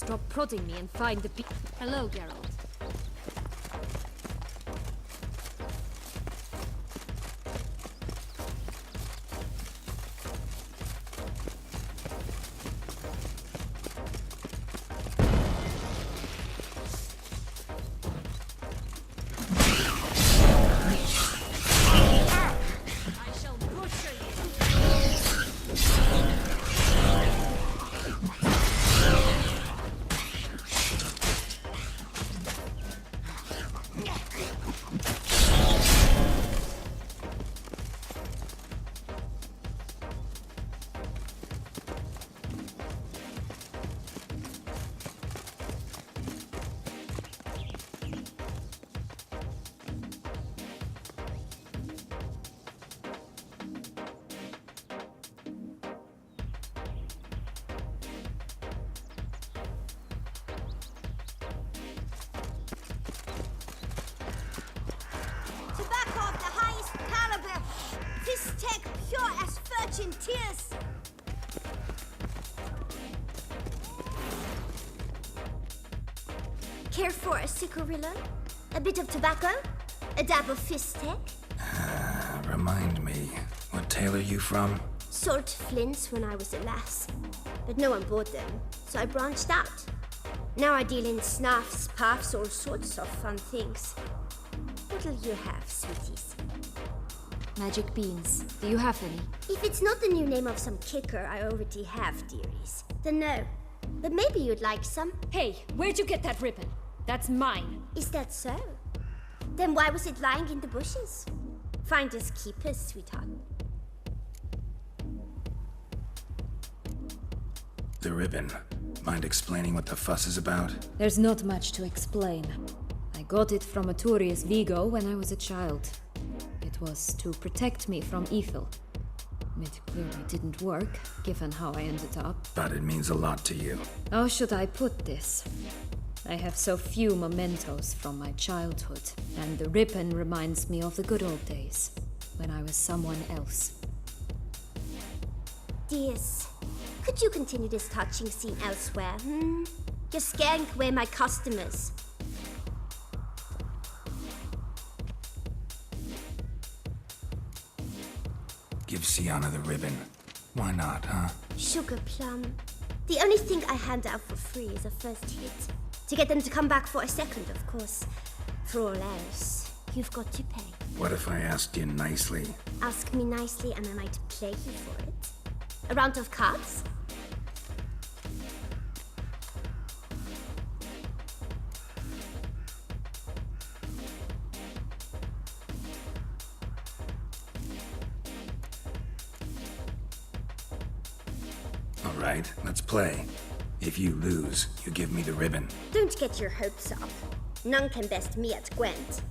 stop prodding me and find the Hello, Geralt. Tobacco of the highest caliber. This tech pure as virgin tears. Care for a cigarillo? A bit of tobacco? A dab of Fistech? Remind me, what tale are you from? Sold flints when I was a lass. But no one bought them, so I branched out. Now I deal in snuffs, puffs, all sorts of fun things. What'll you have, sweeties? Magic beans. Do you have any? If it's not the new name of some kicker I already have, dearies, then no. But maybe you'd like some. Hey, where'd you get that ribbon? That's mine. Is that so? Then why was it lying in the bushes? Finders keepers, sweetheart. The ribbon. Mind explaining what the fuss is about? There's not much to explain. I got it from Aturius Vigo when I was a child. It was to protect me from evil. It clearly didn't work, given how I ended up. But it means a lot to you. How should I put this? I have so few mementos from my childhood, and the ribbon reminds me of the good old days, when I was someone else. Dears, could you continue this touching scene elsewhere, You're scaring away my customers. Give Sienna the ribbon. Why not, huh? Sugar plum. The only thing I hand out for free is a first hit. To get them to come back for a second, of course. For all else, you've got to pay. What if I asked you nicely? Ask me nicely and I might play you for it. A round of cards? All right, let's play. If you lose, you give me the ribbon. Don't get your hopes up. None can best me at Gwent.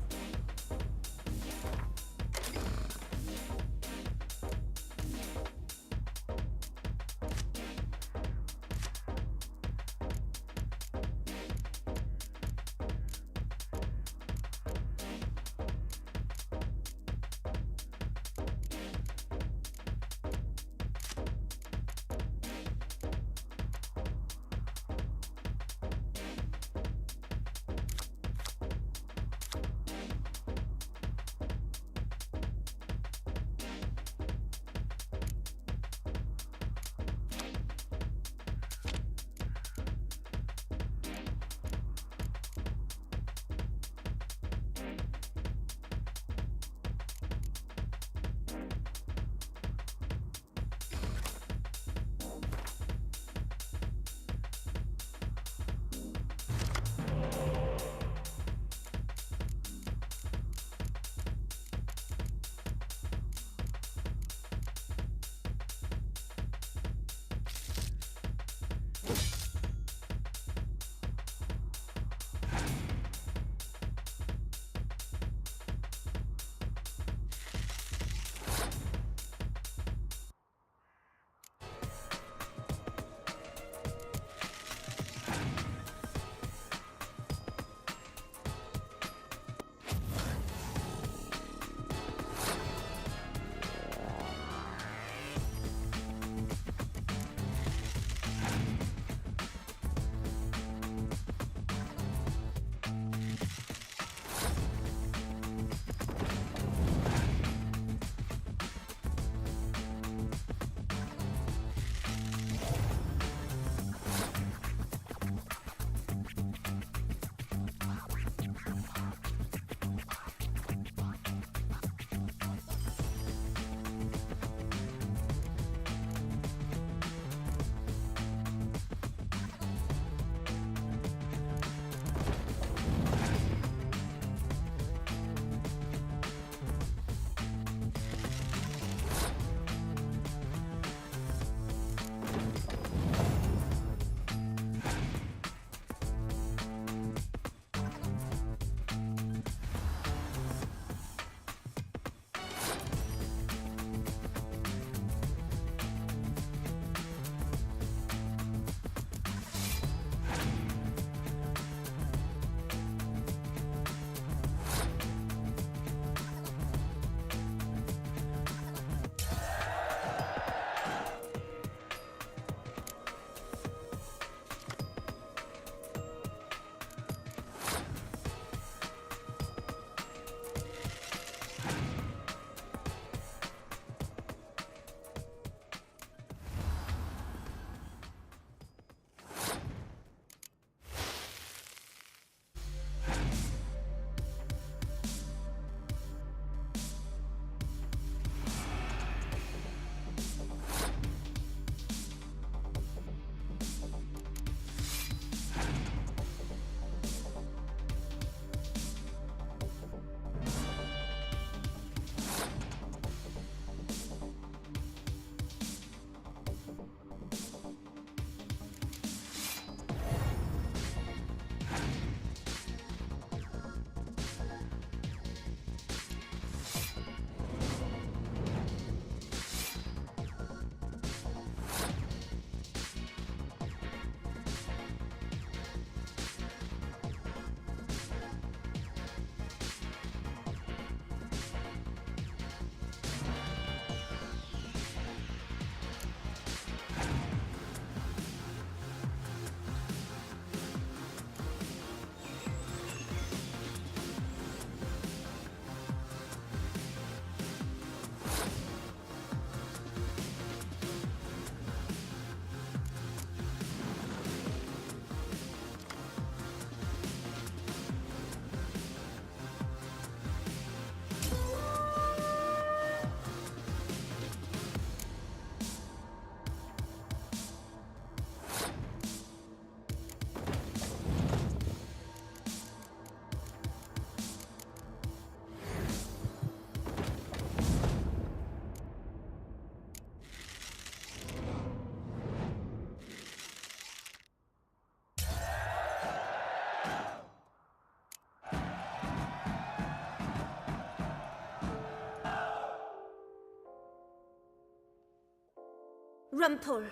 Rumpel,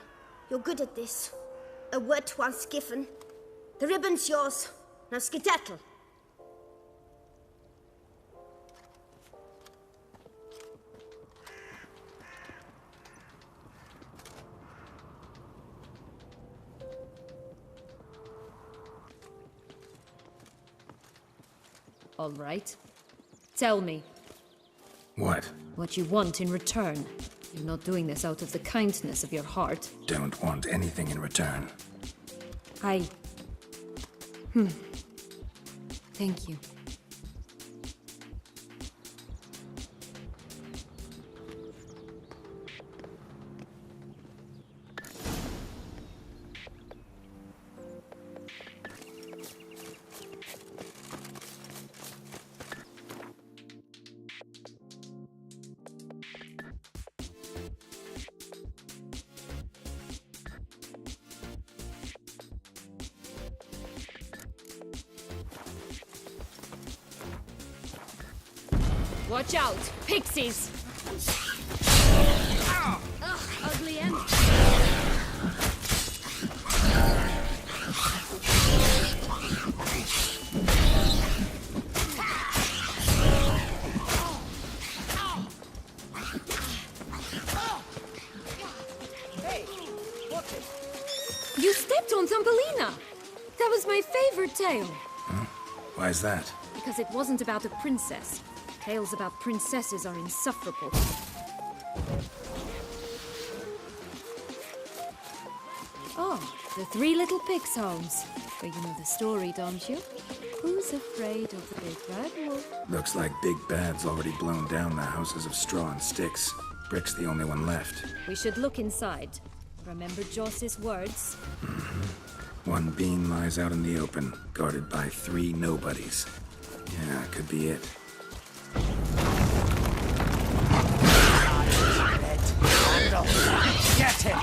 you're good at this. A word once given. The ribbon's yours. Now skedaddle. All right. Tell me What? what you want in return. You're not doing this out of the kindness of your heart. Don't want anything in return. Thank you. Watch out! Pixies! Ugh, ugly end. You stepped on Thumbelina! That was my favorite tale. Why's that? Because it wasn't about a princess. Tales about princesses are insufferable. Oh, the Three Little Pigs' homes. But you know the story, don't you? Who's afraid of the big bad wolf? Looks like Big Bad's already blown down the houses of straw and sticks. Brick's the only one left. We should look inside. Remember Joss's words? One being lies out in the open, guarded by 3 nobodies. Yeah, could be it. Get him!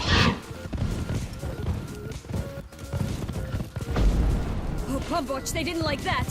Oh, Pumbotch, they didn't like that!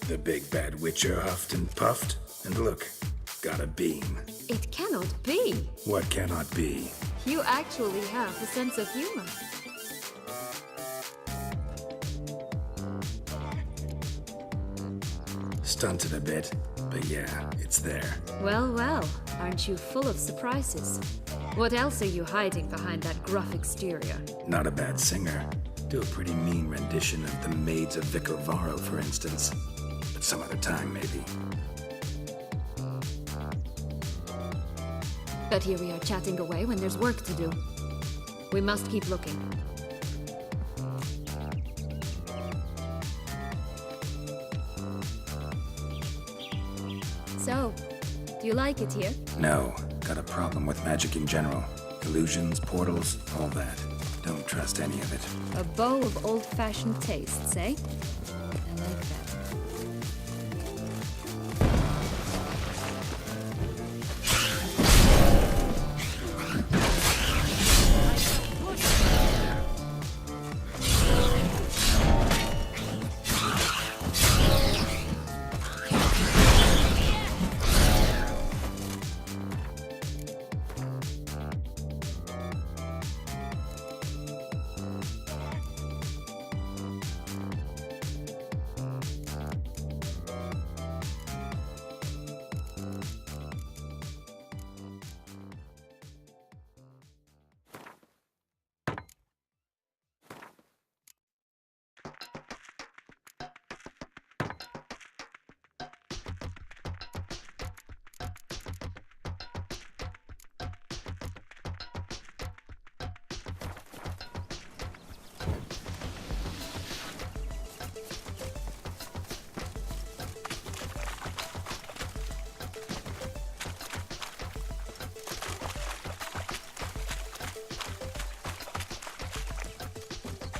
The big bad witcher huffed and puffed, and look, got a beam. It cannot be! What cannot be? You actually have a sense of humor. Stunted a bit, but yeah, it's there. Well, well, aren't you full of surprises? What else are you hiding behind that gruff exterior? Not a bad singer. Do a pretty mean rendition of The Maids of Vicovaro, for instance. But some other time, maybe. But here we are chatting away when there's work to do. We must keep looking. So, do you like it here? No, got a problem with magic in general. Illusions, portals, all that. Don't trust any of it. A bow of old-fashioned tastes, eh? I like that.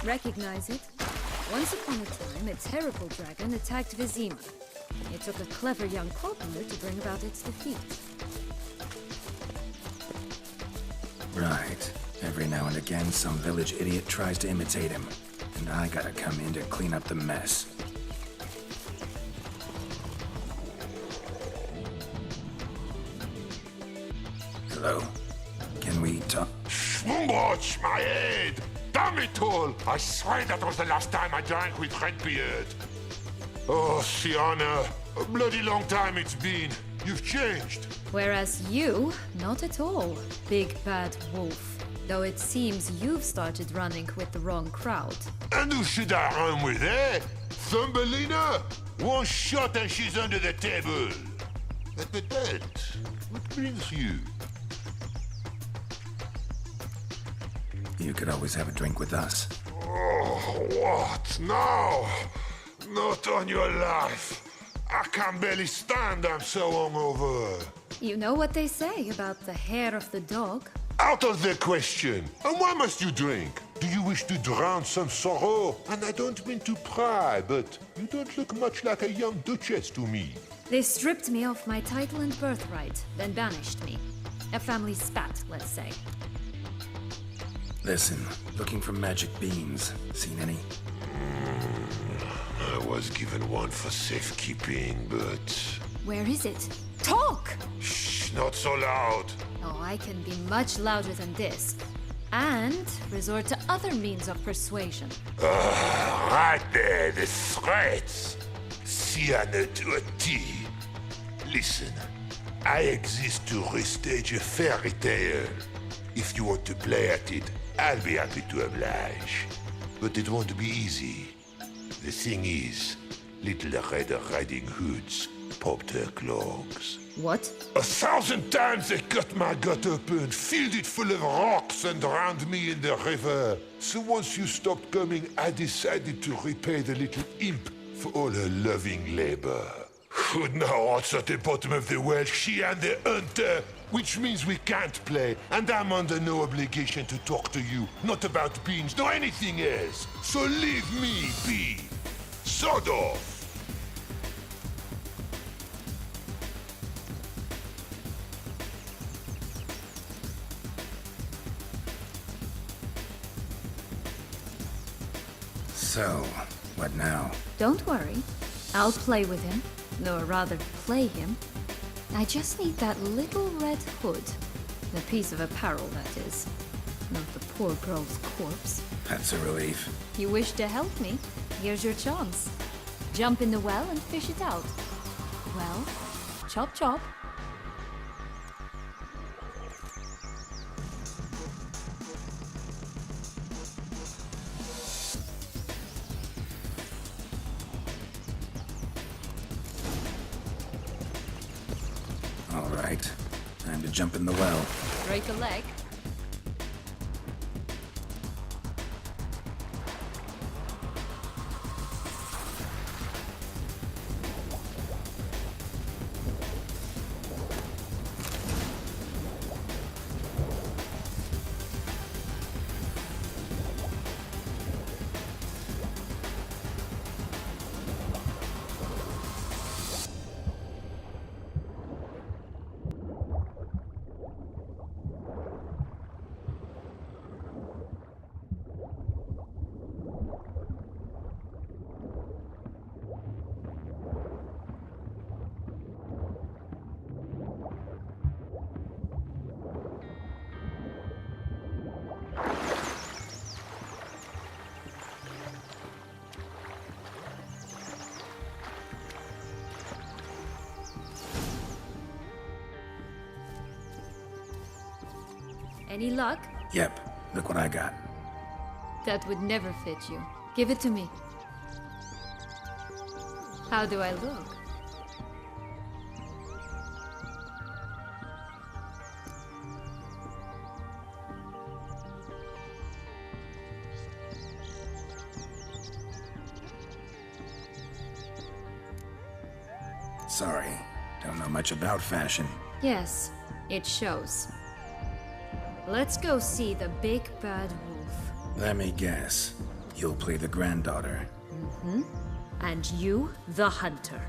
Recognize it? Once upon a time, a terrible dragon attacked Vizima. It took a clever young carpenter to bring about its defeat. Right. Every now and again, some village idiot tries to imitate him, and I gotta come in to clean up the mess. Hello? Can we talk? Schwungwatch, my head! Damn it all! I swear that was the last time I drank with Redbeard. Oh, Sienna, a bloody long time it's been. You've changed. Whereas you, not at all, big bad wolf. Though it seems you've started running with the wrong crowd. And who should I run with, eh? Thumbelina? One shot and she's under the table. But what brings you? You could always have a drink with us. Oh, what now? Not on your life. I can barely stand, I'm so hungover. You know what they say about the hair of the dog? Out of the question. And why must you drink? Do you wish to drown some sorrow? And I don't mean to pry, but you don't look much like a young duchess to me. They stripped me of my title and birthright, then banished me. A family spat, let's say. Listen, looking for magic beans. Seen any? I was given one for safekeeping, but... Where is it? Talk! Shh, not so loud. Oh, I can be much louder than this. And resort to other means of persuasion. Right there, the threats. Sienna to a T. Listen, I exist to restage a fairy tale. If you want to play at it, I'll be happy to oblige. But it won't be easy. The thing is, Little Red Riding Hoods popped her clogs. What? 1,000 times they cut my gut open, filled it full of rocks and drowned me in the river. So once you stopped coming, I decided to repay the little imp for all her loving labor. Now it's at the bottom of the well, she and the hunter, which means we can't play, and I'm under no obligation to talk to you, not about beans, nor anything else. So leave me be. Sod off. So, what now? Don't worry. I'll play with him. Or rather, play him. I just need that little red hood. The piece of apparel, that is. Not the poor girl's corpse. That's a relief. You wish to help me? Here's your chance. Jump in the well and fish it out. Well, chop chop. All right. Time to jump in the well. Break a leg. Any luck? Yep, look what I got. That would never fit you. Give it to me. How do I look? Sorry, don't know much about fashion. Yes, it shows. Let's go see the big bad wolf. Let me guess. You'll play the granddaughter. And you, the hunter.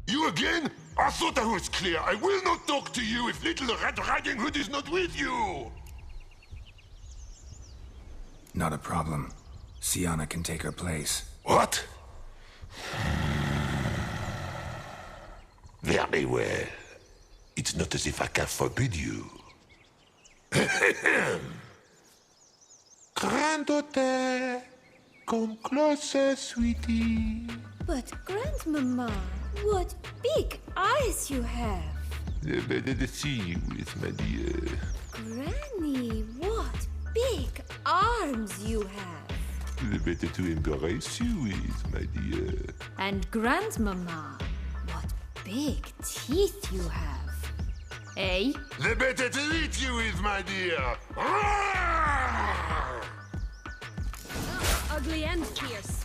You again? I thought I was clear. I will not talk to you if little Red Riding Hood is not with you! Not a problem. Sienna can take her place. What? Very well. It's not as if I can forbid you. Granddaughter, come closer, sweetie. But Grandmama, what big eyes you have! The better to see you with, my dear. Granny, what big arms you have! The better to embrace you with, my dear. And Grandmama, what big teeth you have! Eh? The better to eat you with, my dear. Ugly and fierce.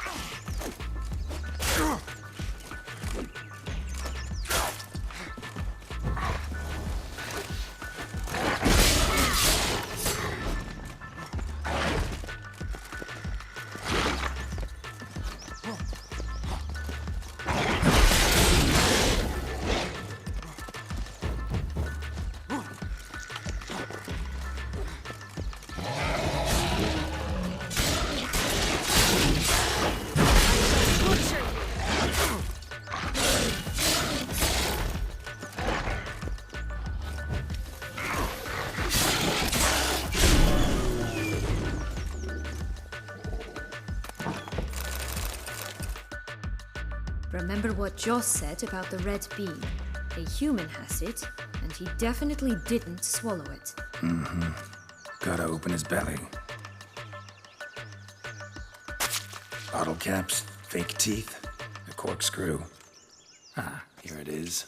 Remember what Joss said about the red bean? A human has it, and he definitely didn't swallow it. Gotta open his belly. Bottle caps, fake teeth, a corkscrew. Ah, here it is.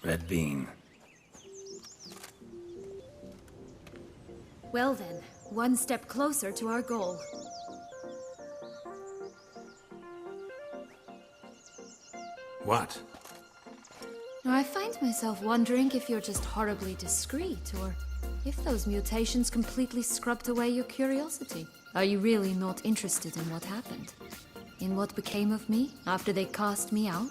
Red bean. Well then, one step closer to our goal. What? Now, I find myself wondering if you're just horribly discreet, or if those mutations completely scrubbed away your curiosity. Are you really not interested in what happened? In what became of me after they cast me out?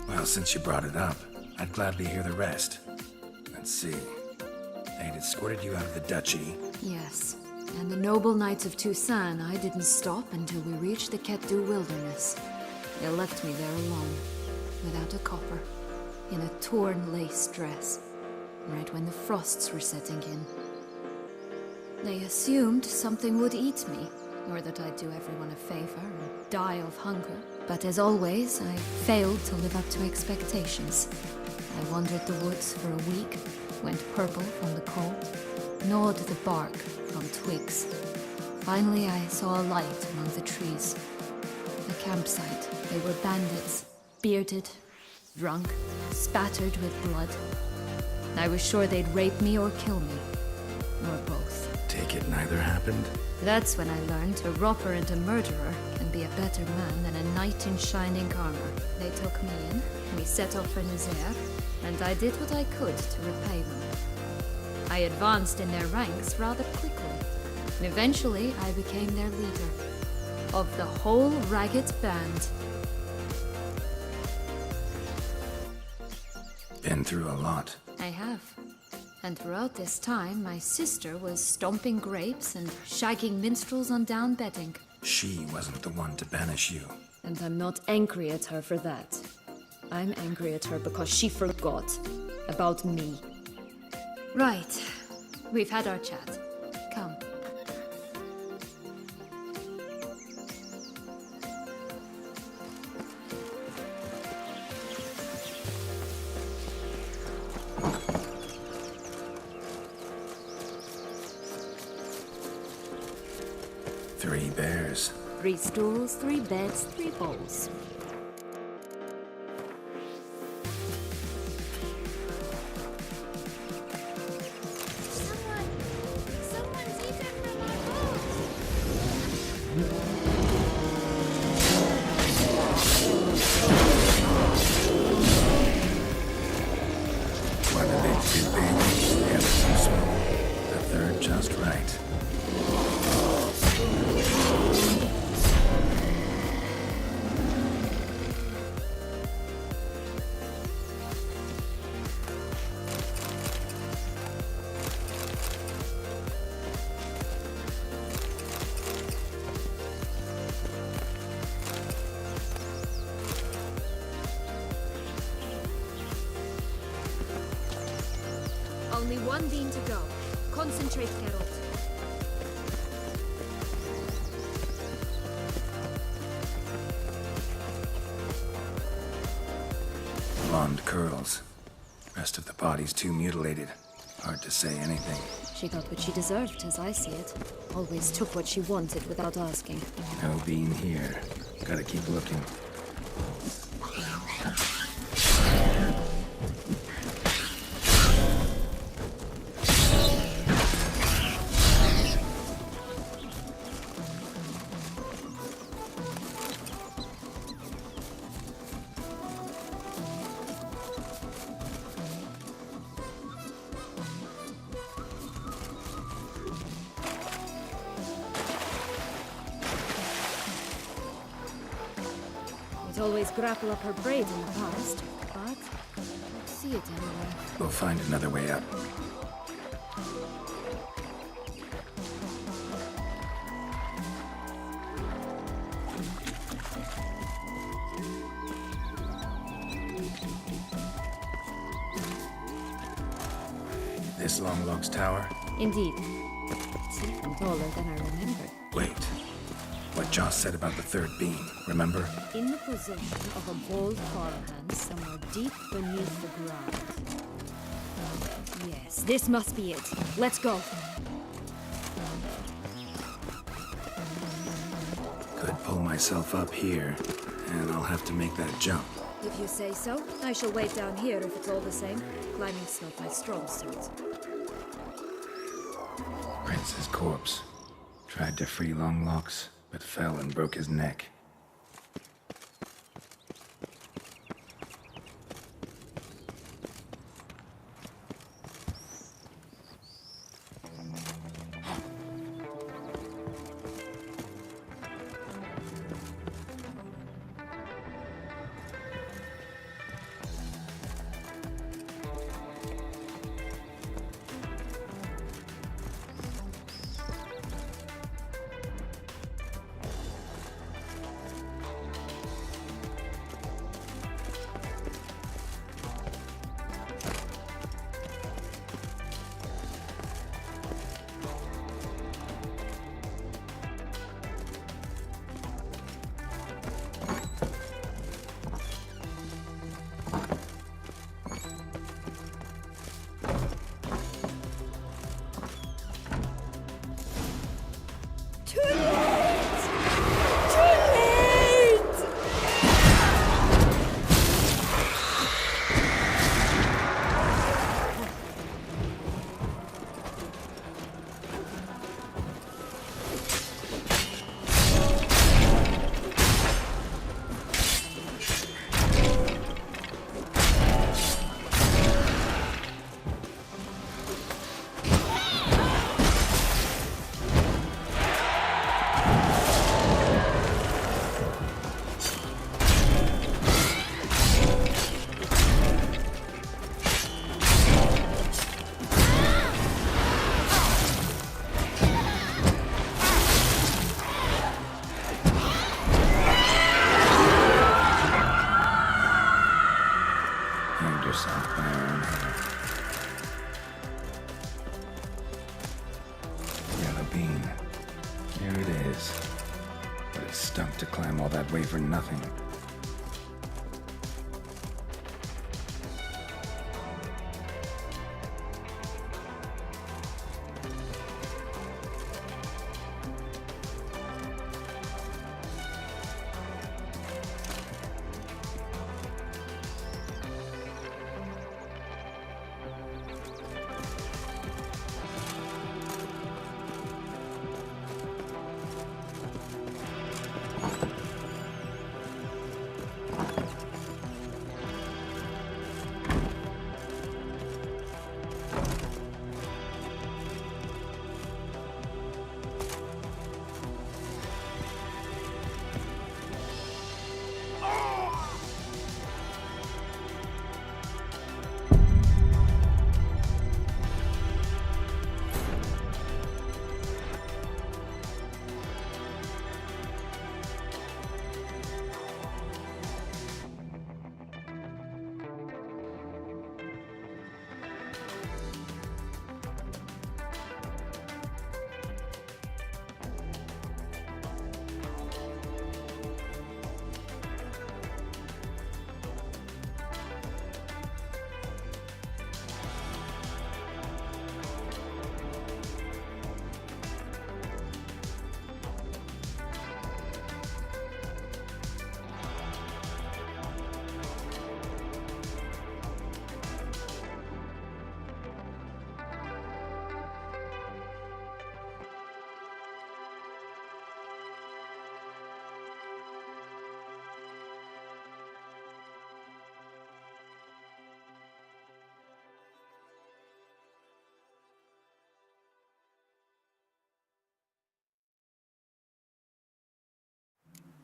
Well, since you brought it up, I'd gladly hear the rest. Let's see. They'd escorted you out of the duchy. Yes. And the noble knights of Toussaint, I didn't stop until we reached the Ketdu wilderness. They left me there alone, without a copper, in a torn lace dress, right when the frosts were setting in. They assumed something would eat me, or that I'd do everyone a favor and die of hunger. But as always, I failed to live up to expectations. I wandered the woods for a week, went purple from the cold, gnawed the bark from twigs. Finally, I saw a light among the trees. A campsite. They were bandits, bearded, drunk, spattered with blood. I was sure they'd rape me or kill me, or both. Take it neither happened? That's when I learned a robber and a murderer can be a better man than a knight in shining armor. They took me in, we set off for Nazaire, and I did what I could to repay them. I advanced in their ranks rather quickly. Eventually, I became their leader. Of the whole ragged band. Been through a lot. I have. And throughout this time, my sister was stomping grapes and shagging minstrels on down bedding. She wasn't the one to banish you. And I'm not angry at her for that. I'm angry at her because she forgot about me. Right. We've had our chat. Come. Three bears. 3 stools, 3 beds, 3 bowls. Someone's eaten from our boat! One of it too big, the other too small. The third just right. Only one beam to go. Concentrate, Geralt. Blonde curls. Rest of the body's too mutilated. Hard to say anything. She got what she deserved, as I see it. Always took what she wanted without asking. No bean here. Gotta keep looking. It always grapple up her braid in the past, but I don't see it anywhere. We'll find another way up. This Longlog's tower? Indeed. It's even taller than I remembered. Wait. What Joss said about the third beam, remember? In the possession of a bold Farahand somewhere deep beneath the ground. Yes, this must be it. Let's go. Could pull myself up here, and I'll have to make that jump. If you say so, I shall wait down here if it's all the same. Climbing's not my strong suit. Prince's corpse. Tried to free Longlocks, but fell and broke his neck. Stunk to climb all that way for nothing.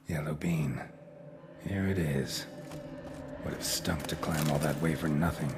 Yellow bean. Here it is. Would have stunk to climb all that way for nothing.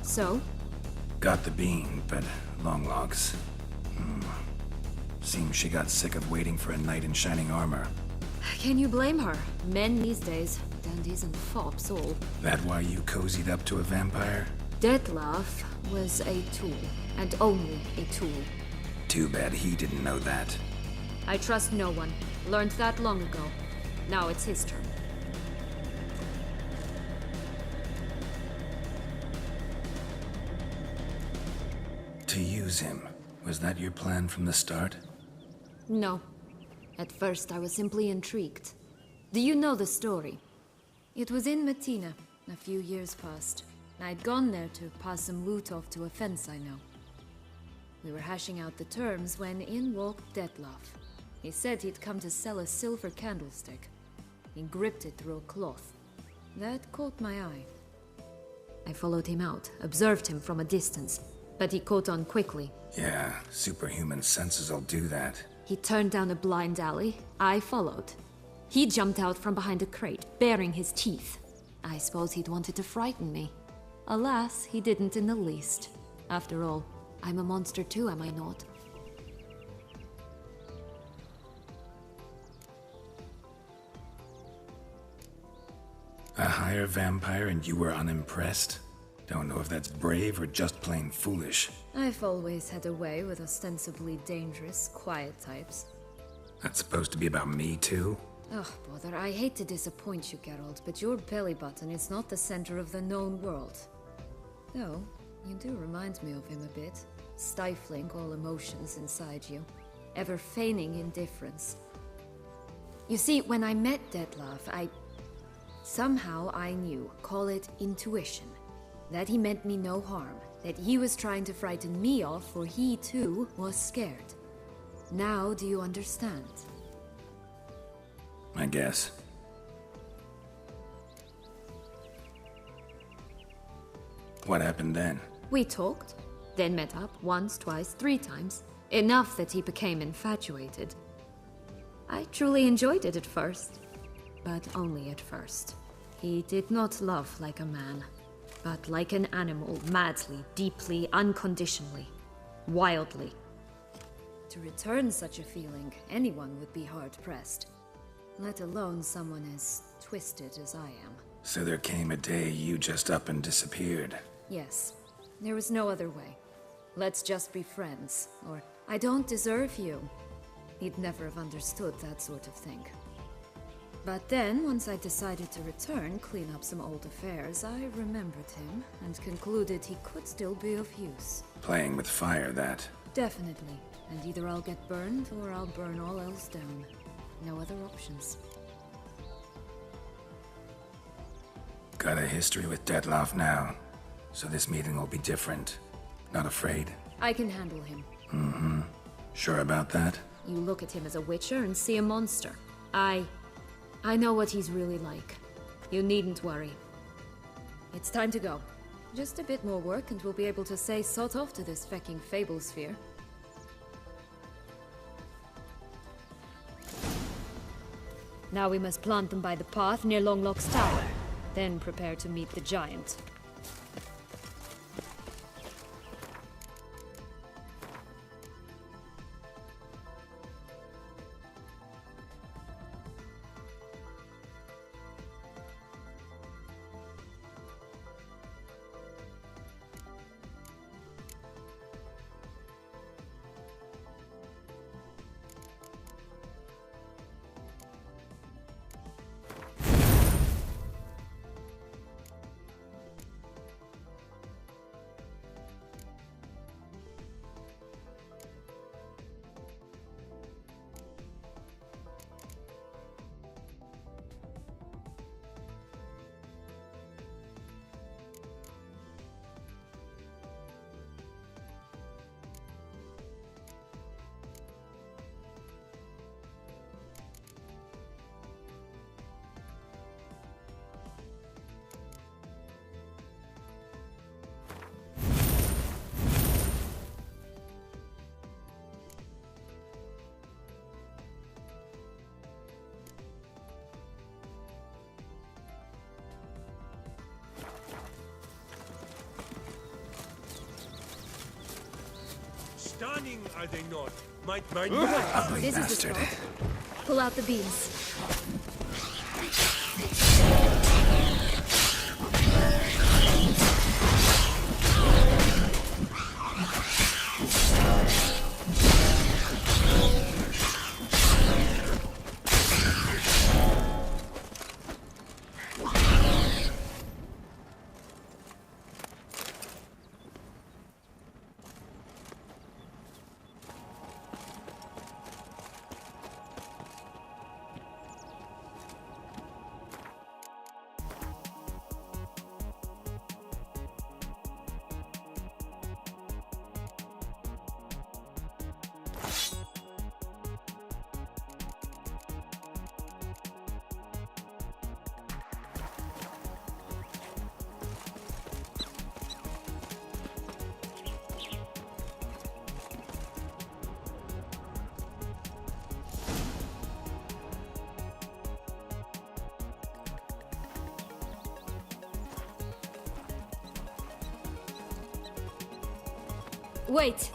So? Got the bean, but Longlogs. Seems she got sick of waiting for a knight in shining armor. Can you blame her? Men these days, dandies and fops all. That why you cozied up to a vampire? Dettlaff was a tool, and only a tool. Too bad he didn't know that. I trust no one. Learned that long ago. Now it's his turn. To use him. Was that your plan from the start? No. At first, I was simply intrigued. Do you know the story? It was in Matina, a few years past. I'd gone there to pass some loot off to a fence I know. We were hashing out the terms when in walked Dettlaff. He said he'd come to sell a silver candlestick. He gripped it through a cloth. That caught my eye. I followed him out, observed him from a distance, but he caught on quickly. Yeah, superhuman senses'll do that. He turned down a blind alley. I followed. He jumped out from behind a crate, baring his teeth. I suppose he'd wanted to frighten me. Alas, he didn't in the least. After all, I'm a monster too, am I not? A higher vampire and you were unimpressed? Don't know if that's brave or just plain foolish. I've always had a way with ostensibly dangerous, quiet types. That's supposed to be about me too? Ugh, bother, I hate to disappoint you, Geralt, but your belly button is not the center of the known world. Though, you do remind me of him a bit. Stifling all emotions inside you. Ever feigning indifference. You see, when I met Dettlaff, somehow I knew, call it intuition, that he meant me no harm, that he was trying to frighten me off, for he too was scared. Now do you understand? I guess. What happened then? We talked, then met up once, twice, 3 times. Enough that he became infatuated. I truly enjoyed it at first, but only at first. He did not love like a man, but like an animal, madly, deeply, unconditionally, wildly. To return such a feeling, anyone would be hard-pressed, let alone someone as twisted as I am. So there came a day you just up and disappeared. Yes, there was no other way. Let's just be friends, or I don't deserve you. He'd never have understood that sort of thing. But then, once I decided to return, clean up some old affairs, I remembered him and concluded he could still be of use. Playing with fire, that. Definitely. And either I'll get burned or I'll burn all else down. No other options. Got a history with Dettlaff now, so this meeting will be different. Not afraid? I can handle him. Mm-hmm. Sure about that? You look at him as a witcher and see a monster. I know what he's really like. You needn't worry. It's time to go. Just a bit more work and we'll be able to say sod off to this fecking fable sphere. Now we must plant them by the path near Longlock's tower. Then prepare to meet the giant. stunning, are they not? Might Ugly This is the bastard. spot. Pull out the beams. Wait!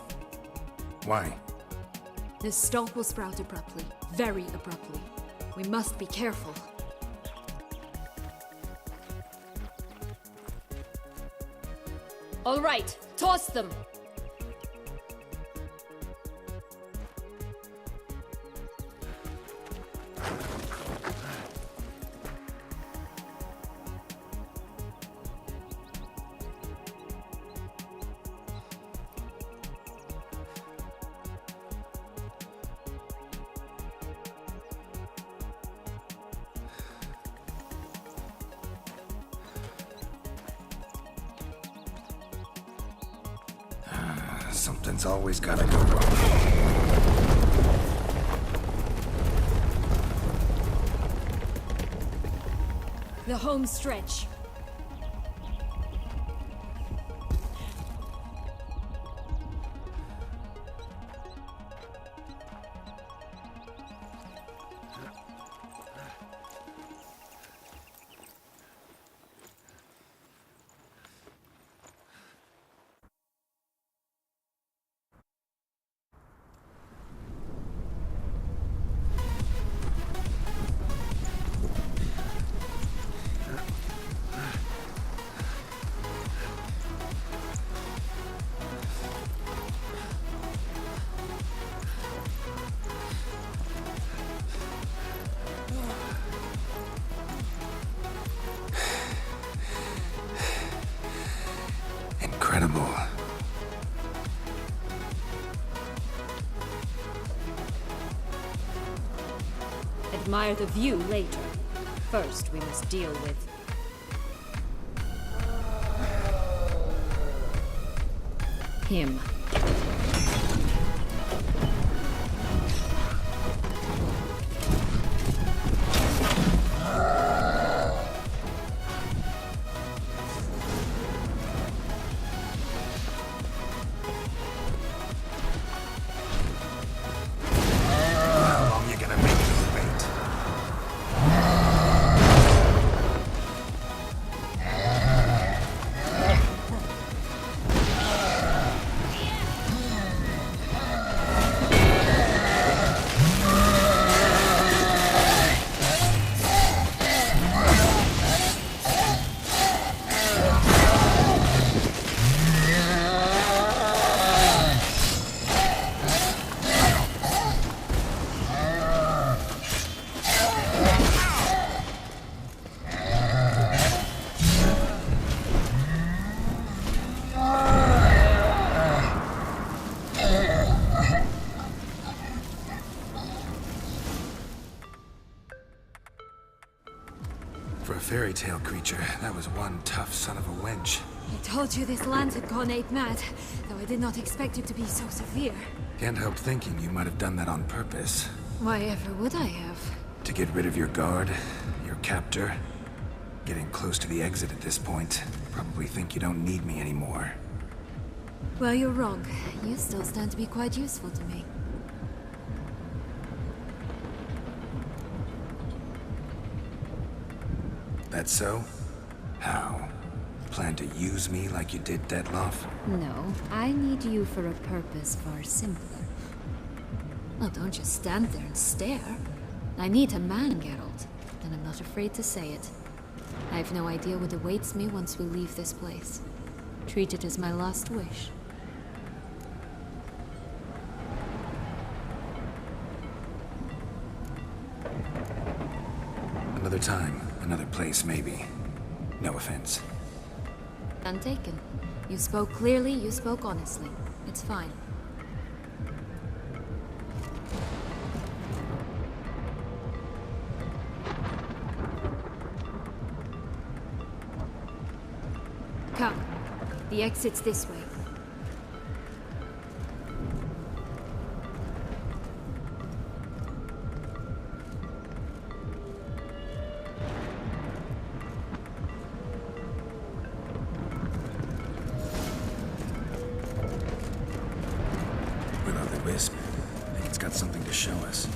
Why? This stalk will sprout abruptly. Very abruptly. We must be careful. All right, toss them! Something's always gotta go wrong. The home stretch. Incredible. Admire the view later. First, we must deal with... him. How long you gonna make me wait? For a fairy tale creature, that was one tough son of a wench. I told you this land had gone ape mad, though I did not expect it to be so severe. Can't help thinking you might have done that on purpose. Why ever would I have? To get rid of your guard, your captor. Getting close to the exit at this point. Probably think you don't need me anymore. Well, you're wrong. You still stand to be quite useful to me. That so? How? plan to use me like you did Detloff? No, I need you for a purpose far simpler. Well, don't just stand there and stare. I need a man, Geralt, and I'm not afraid to say it. I have no idea what awaits me once we leave this place. Treat it as my last wish. Another time, another place, maybe. No offense. None taken. You spoke clearly, you spoke honestly. It's fine. Come. The exit's this way. Will-o'-the-wisp. I think it's got something to show us.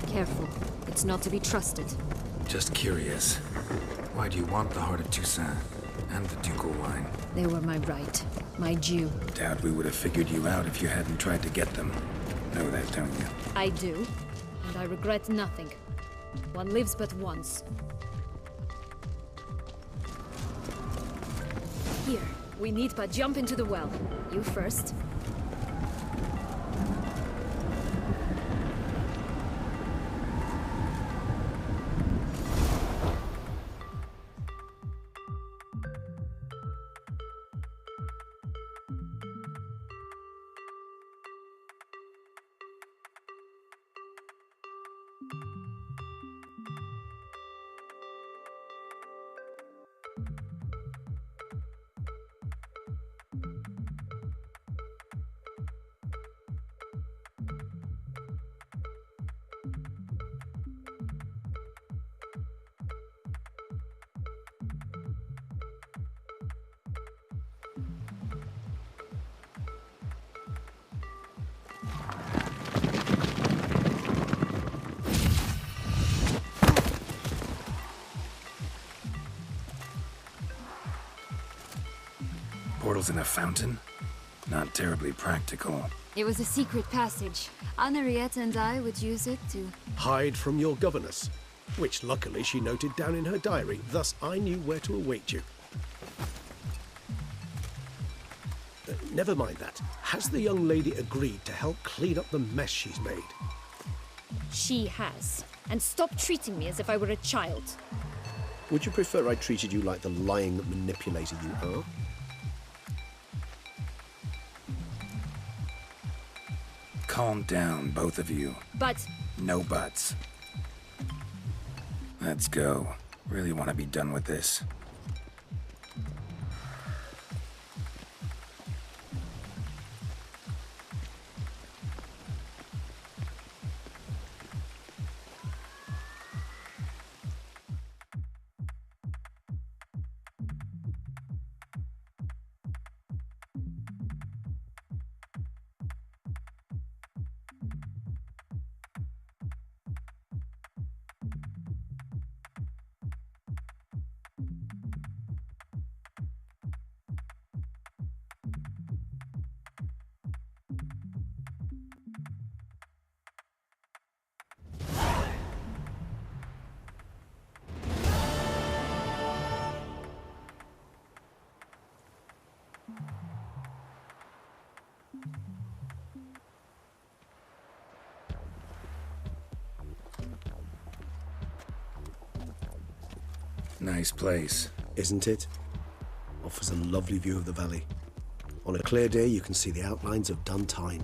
Careful. It's not to be trusted. Just curious. Why do you want the Heart of Toussaint and the ducal wine? They were my right. My due. Doubt we would have figured you out if you hadn't tried to get them. Know that, don't you? I do. And I regret nothing. One lives but once. Here. We need but jump into the well. You first. Portals in a fountain? Not terribly practical. It was a secret passage. Henriette and I would use it to... Hide from your governess, which luckily she noted down in her diary, thus I knew where to await you. Never mind that. Has the young lady agreed to help clean up the mess she's made? She has. And stop treating me as if I were a child. Would you prefer I treated you like the lying manipulator you are? Calm down, both of you. But... No buts. Let's go. Really want to be done with this. Nice place. Isn't it? Offers a lovely view of the valley. On a clear day, you can see the outlines of Duntine.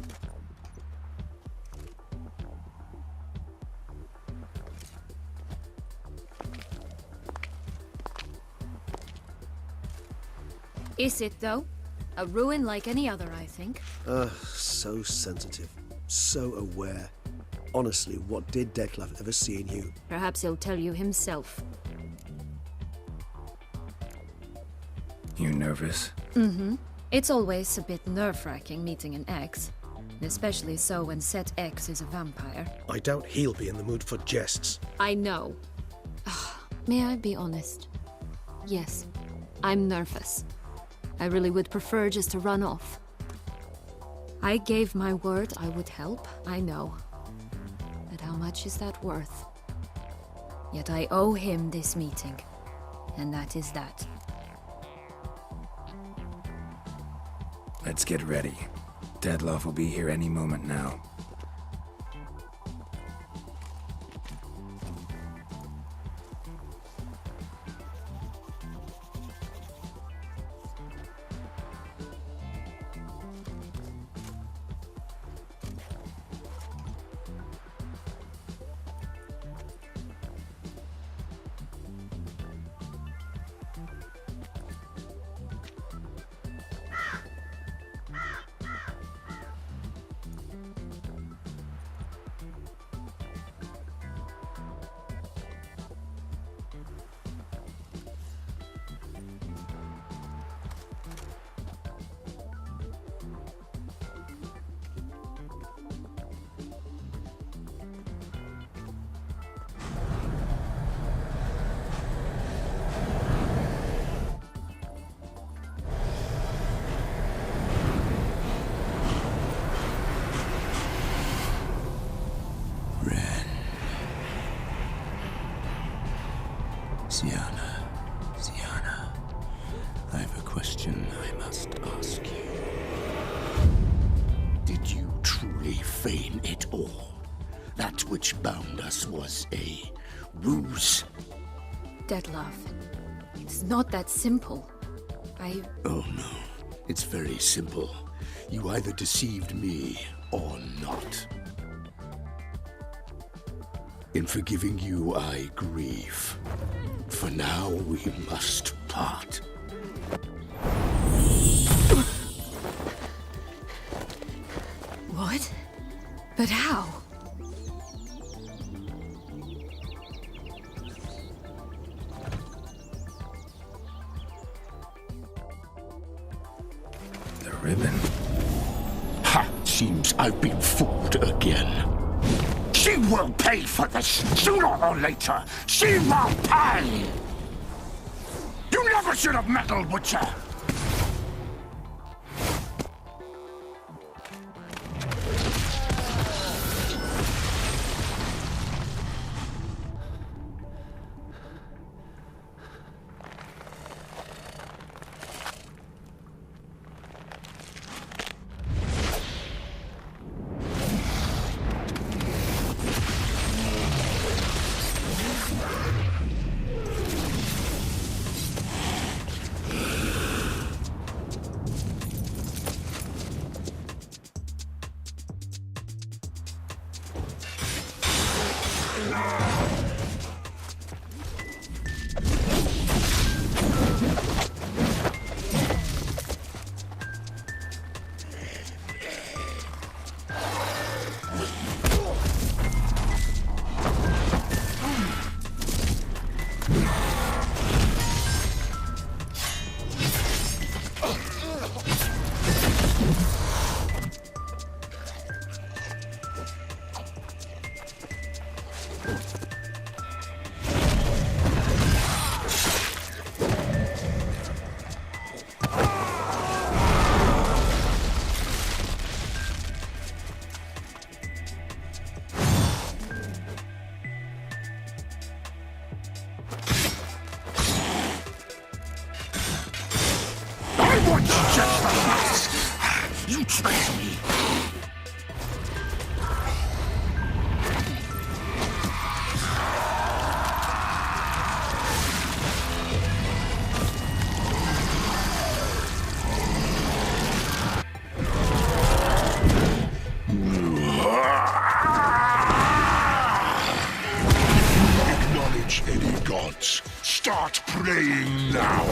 Is it, though? A ruin like any other, I think. So sensitive. So aware. Honestly, what did Dettlaff ever see in you? Perhaps he'll tell you himself. You nervous? It's always a bit nerve-wracking meeting an ex. Especially so when Set X is a vampire. I doubt he'll be in the mood for jests. I know. May I be honest? Yes, I'm nervous. I really would prefer just to run off. I gave my word I would help, I know. But how much is that worth? Yet I owe him this meeting. And that is that. Let's get ready. Dettlaff will be here any moment now. Syanna, I have a question I must ask you. Did you truly feign it all? That which bound us was a ruse? Dettlaff, it's not that simple. Oh no, it's very simple. You either deceived me or not. In forgiving you, I grieve. For now, we must part. What? But how? The ribbon. Ha! Seems I've been fooled again. She will pay for this, sooner or later. She will pay! You never should have meddled, Witcher! You trust me. Acknowledge any gods. Start praying now.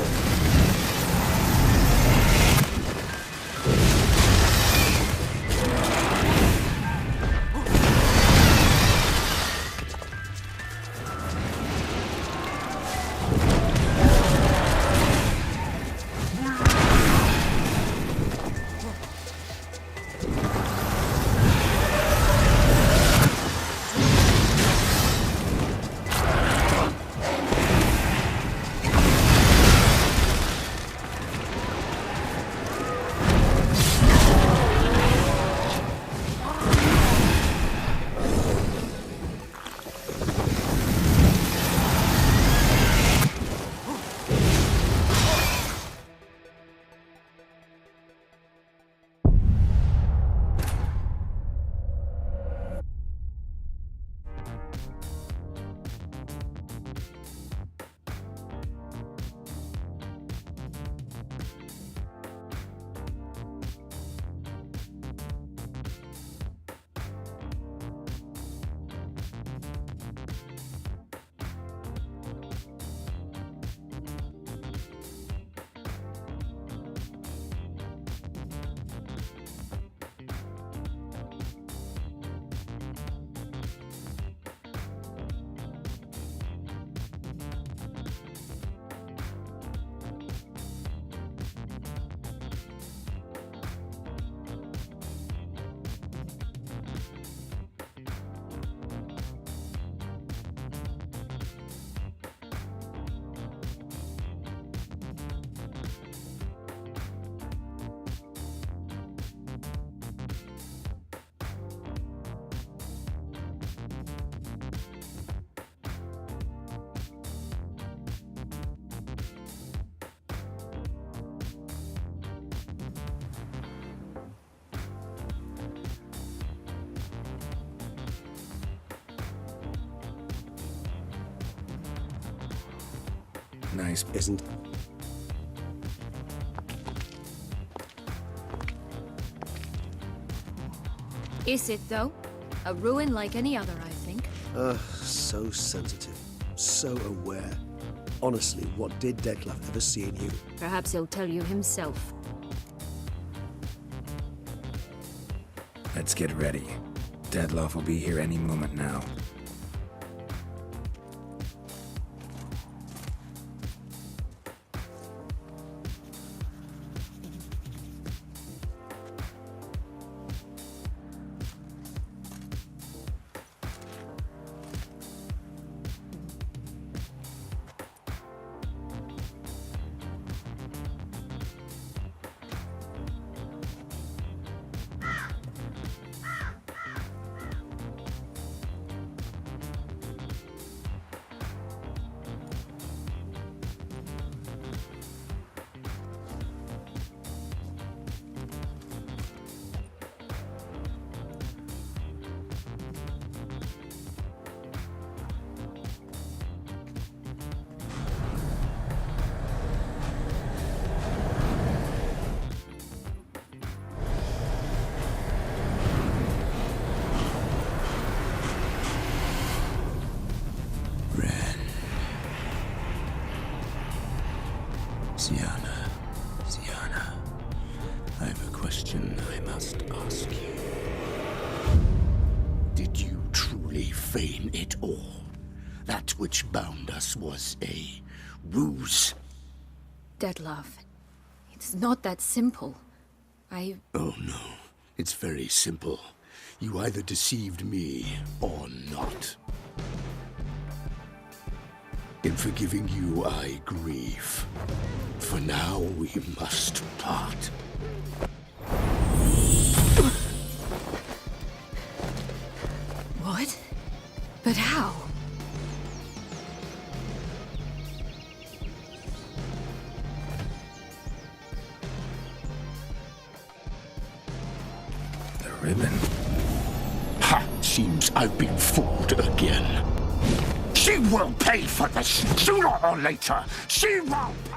nice. Isn't... Is it, though? A ruin like any other, I think. So sensitive. So aware. Honestly, what did Dettlaff ever see in you? Perhaps he'll tell you himself. Let's get ready. Dettlaff will be here any moment now. Syanna, I have a question I must ask you. Did you truly feign it all? That which bound us was a ruse? Dettlaff, it's not that simple. Oh no, it's very simple. You either deceived me or not. In forgiving you, I grieve. For now, we must part. What? But how? The ribbon. Ha! Seems I've been fooled again. She will pay for this, sooner or later. She will pay.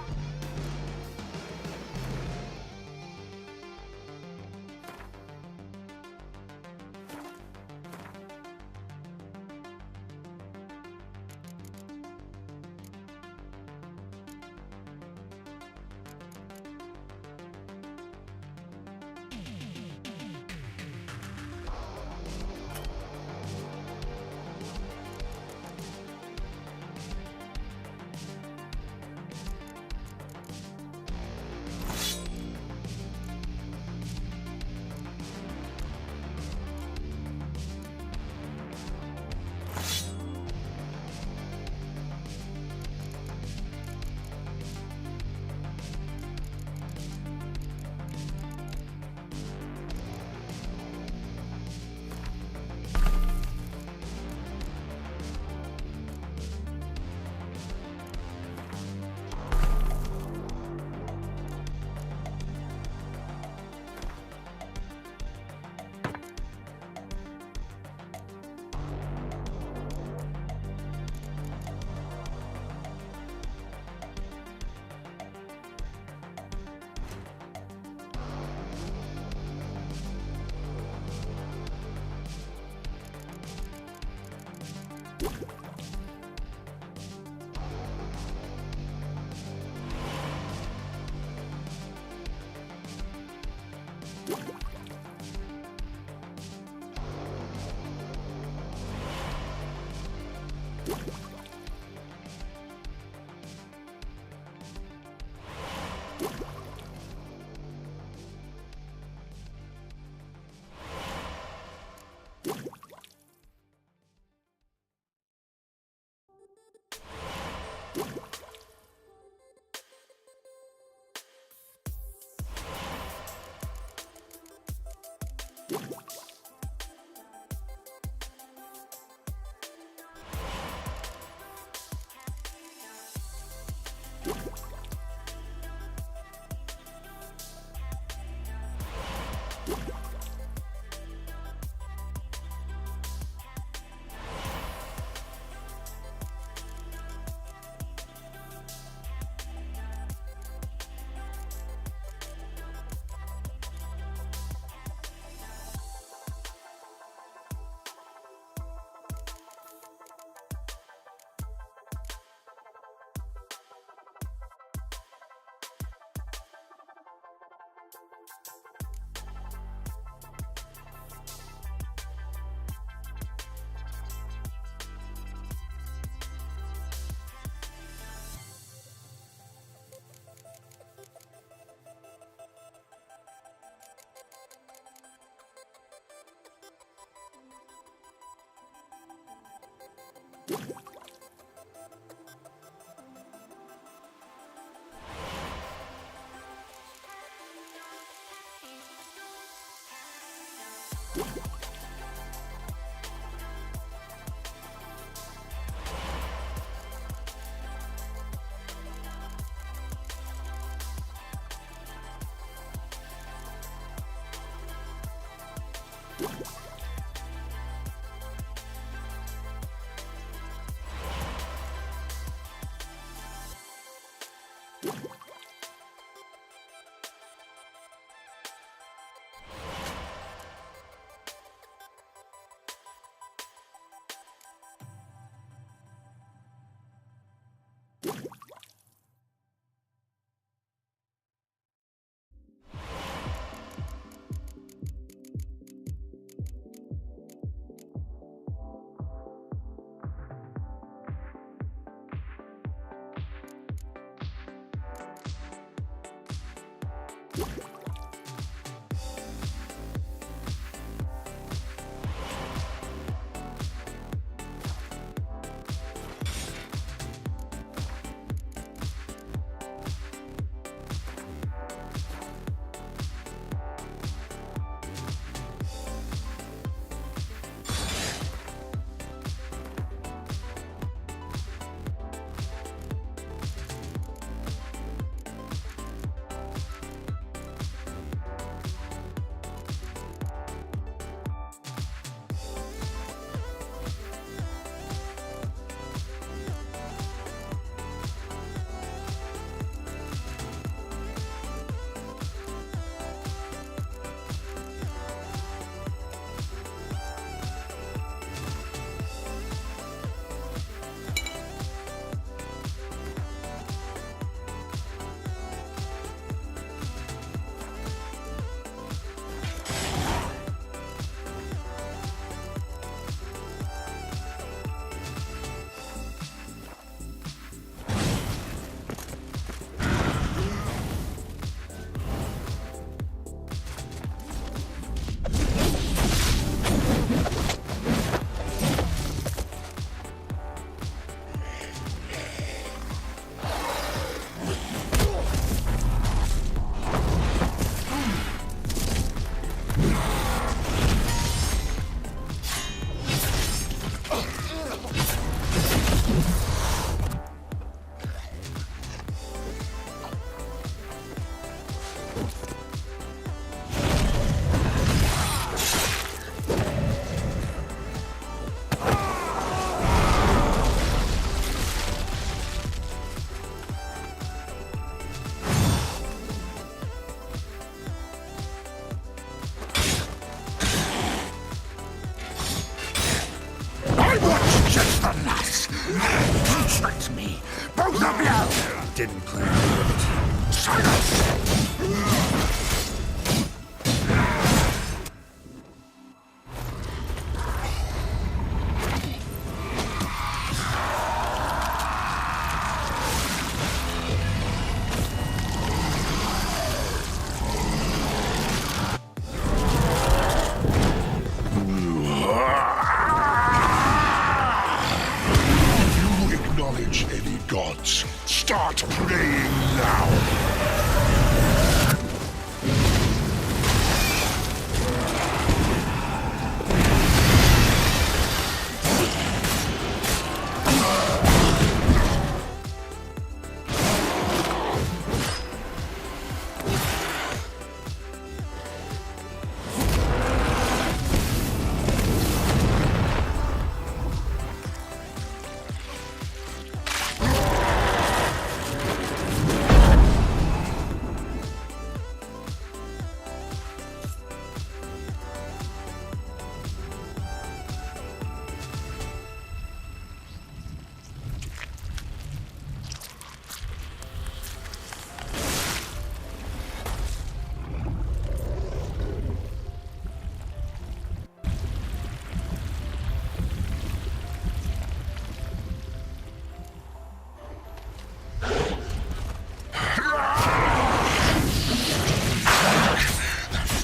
The blow! Didn't plan to do it. Silence! Any gods, start praying now!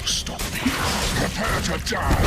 Stop me. Prepare to die.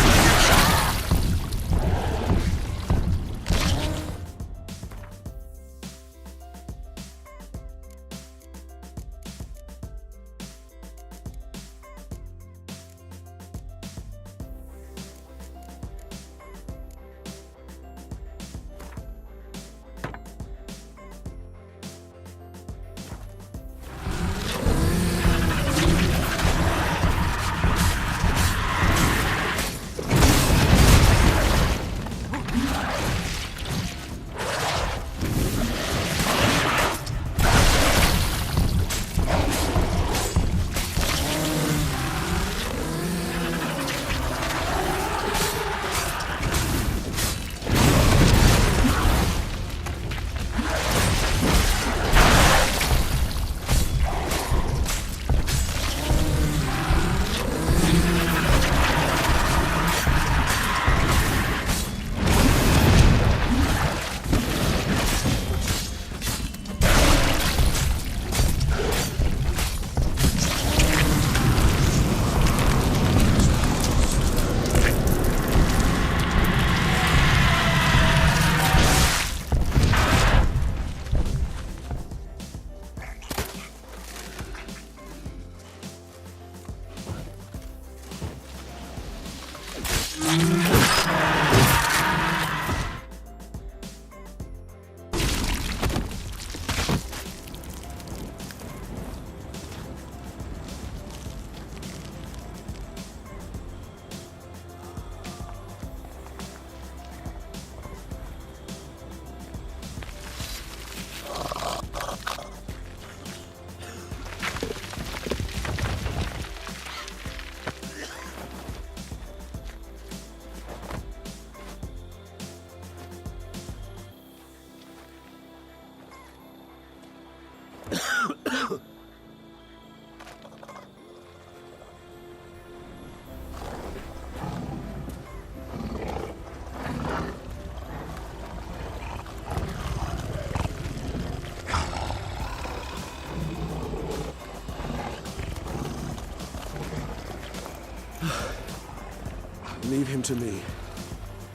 Leave him to me.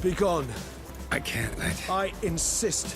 Be gone. I can't let... I insist.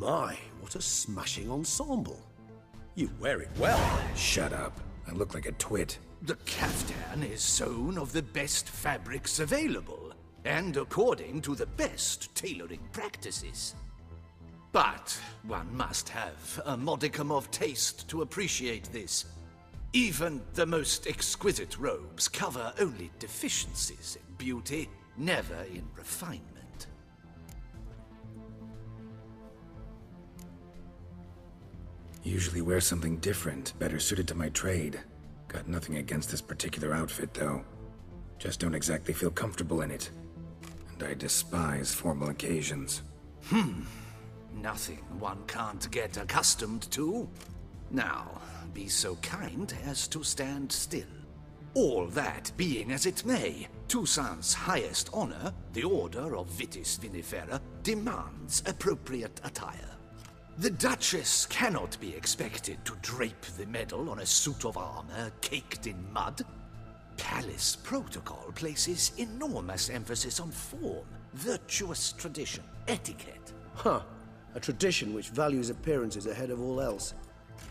My, what a smashing ensemble. You wear it well. Shut up. I look like a twit. The caftan is sewn of the best fabrics available, and according to the best tailoring practices. But one must have a modicum of taste to appreciate this. Even the most exquisite robes cover only deficiencies in beauty, never in refinement. Usually wear something different, better suited to my trade. Got nothing against this particular outfit, though. Just don't exactly feel comfortable in it. And I despise formal occasions. Nothing one can't get accustomed to. Now, be so kind as to stand still. All that being as it may, Toussaint's highest honor, the Order of Vitis Vinifera, demands appropriate attire. The Duchess cannot be expected to drape the medal on a suit of armor caked in mud. Palace protocol places enormous emphasis on form, virtuous tradition, etiquette. Huh. A tradition which values appearances ahead of all else.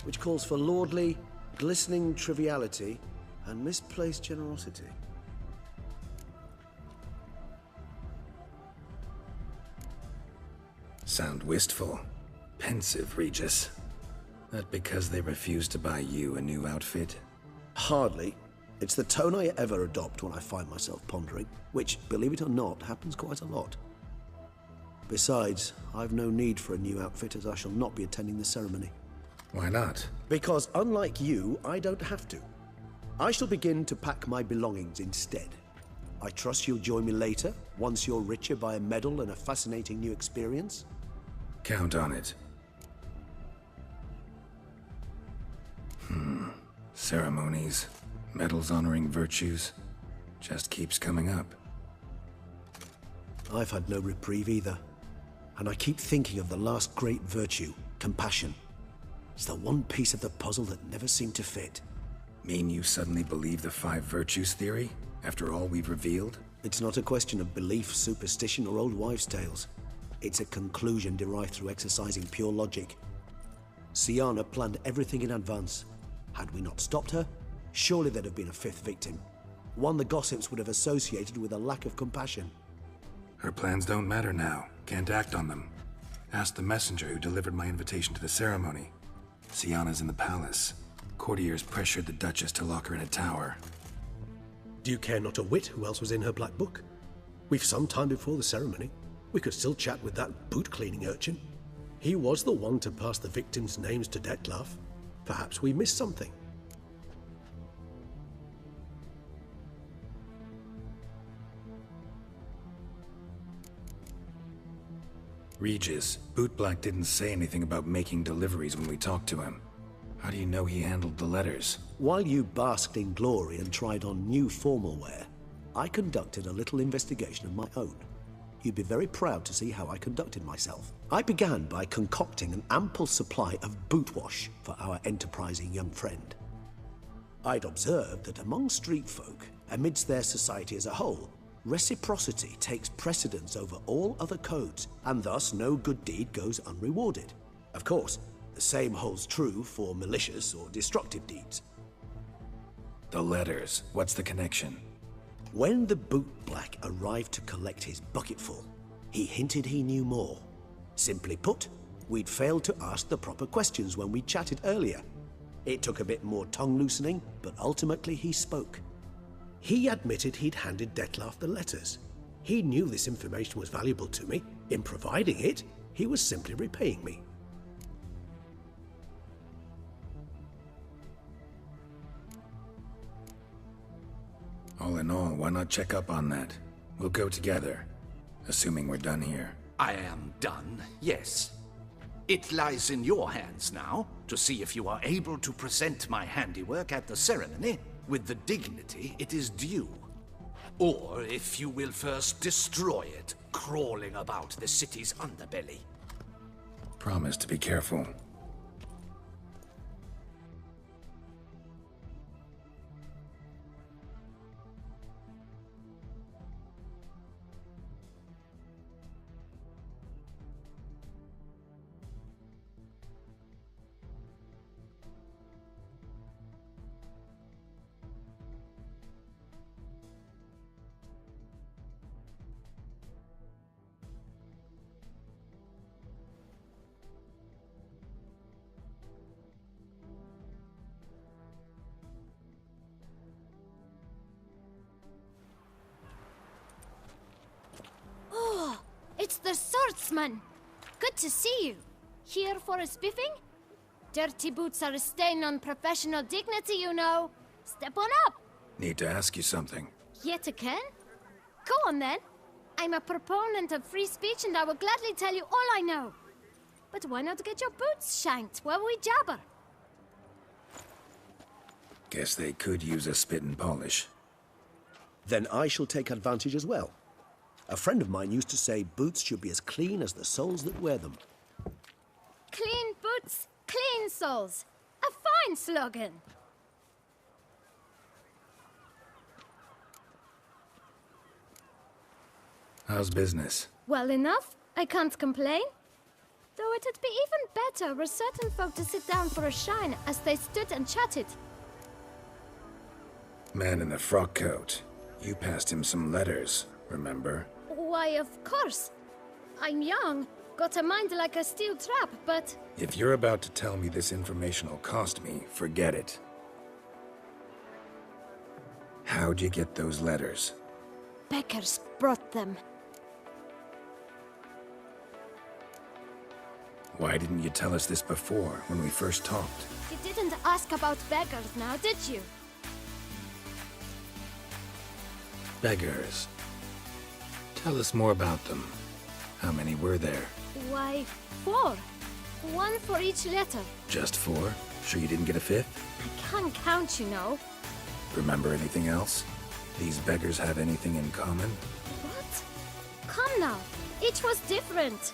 Which calls for lordly, glistening triviality and misplaced generosity. Sound wistful. Pensive, Regis. That because they refuse to buy you a new outfit? Hardly. It's the tone I ever adopt when I find myself pondering, which, believe it or not, happens quite a lot. Besides, I've no need for a new outfit as I shall not be attending the ceremony. Why not? Because unlike you, I don't have to. I shall begin to pack my belongings instead. I trust you'll join me later, once you're richer by a medal and a fascinating new experience? Count on it. Ceremonies, medals honoring virtues, just keeps coming up. I've had no reprieve either. And I keep thinking of the last great virtue, compassion. It's the one piece of the puzzle that never seemed to fit. Mean you suddenly believe the 5 virtues theory, after all we've revealed? It's not a question of belief, superstition, or old wives' tales. It's a conclusion derived through exercising pure logic. Syanna planned everything in advance. Had we not stopped her, surely there'd have been a 5th victim. One the gossips would have associated with a lack of compassion. Her plans don't matter now. Can't act on them. Ask the messenger who delivered my invitation to the ceremony. Syanna's in the palace. Courtiers pressured the Duchess to lock her in a tower. Do you care not a whit who else was in her black book? We've some time before the ceremony. We could still chat with that boot-cleaning urchin. He was the one to pass the victims' names to Dettlaff. Perhaps we missed something. Regis, Bootblack didn't say anything about making deliveries when we talked to him. How do you know he handled the letters? While you basked in glory and tried on new formal wear, I conducted a little investigation of my own. You'd be very proud to see how I conducted myself. I began by concocting an ample supply of boot wash for our enterprising young friend. I'd observed that among street folk, amidst their society as a whole, reciprocity takes precedence over all other codes, and thus no good deed goes unrewarded. Of course, the same holds true for malicious or destructive deeds. The letters. What's the connection? When the bootblack arrived to collect his bucketful, he hinted he knew more. Simply put, we'd failed to ask the proper questions when we chatted earlier. It took a bit more tongue-loosening, but ultimately he spoke. He admitted he'd handed Dettlaff the letters. He knew this information was valuable to me. In providing it, he was simply repaying me. All in all, why not check up on that? We'll go together, assuming we're done here. I am done, yes. It lies in your hands now to see if you are able to present my handiwork at the ceremony with the dignity it is due. Or if you will first destroy it, crawling about the city's underbelly. Promise to be careful. the swordsman. Good to see you. Here for a spiffing? Dirty boots are a stain on professional dignity, you know. Step on up. Need to ask you something. Yet again? Go on then. I'm a proponent of free speech and I will gladly tell you all I know. But why not get your boots shanked while we jabber? Guess they could use a spit and polish. Then I shall take advantage as well. A friend of mine used to say boots should be as clean as the soles that wear them. Clean boots, clean souls. A fine slogan. How's business? Well enough. I can't complain. Though it'd be even better were certain folk to sit down for a shine as they stood and chatted. Man in the frock coat. You passed him some letters, remember? Why, of course. I'm young, got a mind like a steel trap, but... If you're about to tell me this information will cost me, forget it. How'd you get those letters? Beggars brought them. Why didn't you tell us this before, when we first talked? You didn't ask about beggars now, did you? Beggars. Tell us more about them. How many were there? Why, 4. 1 for each letter. Just 4? Sure you didn't get a 5th? I can't count, you know. Remember anything else? These beggars have anything in common? What? Come now. Each was different.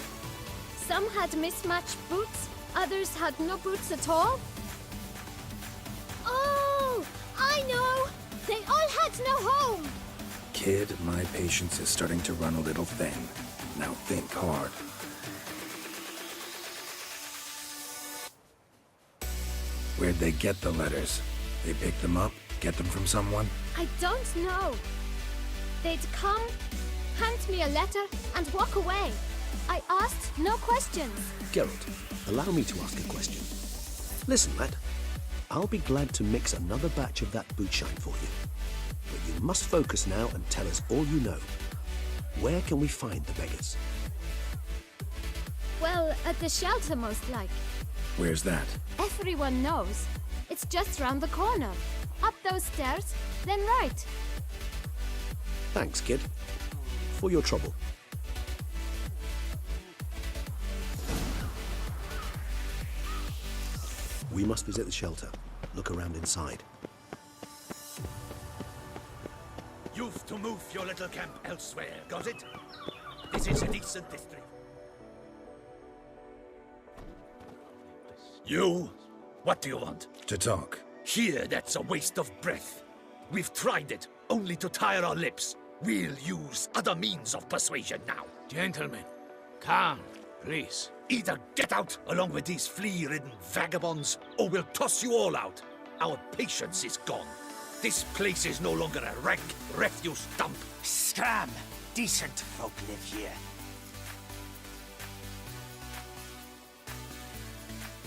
Some had mismatched boots, others had no boots at all. Oh, I know! They all had no home! Kid, my patience is starting to run a little thin. Now think hard. Where'd they get the letters? They pick them up? Get them from someone? I don't know. They'd come, hand me a letter, and walk away. I asked no questions. Geralt, allow me to ask a question. Listen, lad. I'll be glad to mix another batch of that boot shine for you. But you must focus now and tell us all you know. Where can we find the beggars? Well, at the shelter most like. Where's that? Everyone knows. It's just round the corner. Up those stairs, then right. Thanks, kid. For your trouble. We must visit the shelter. Look around inside. You've to move your little camp elsewhere, got it? This is a decent district. You? What do you want? To talk. Here, that's a waste of breath. We've tried it, only to tire our lips. We'll use other means of persuasion now. Gentlemen, calm, please. Either get out along with these flea-ridden vagabonds, or we'll toss you all out. Our patience is gone. This place is no longer a rank refuse dump. Scram! Decent folk live here.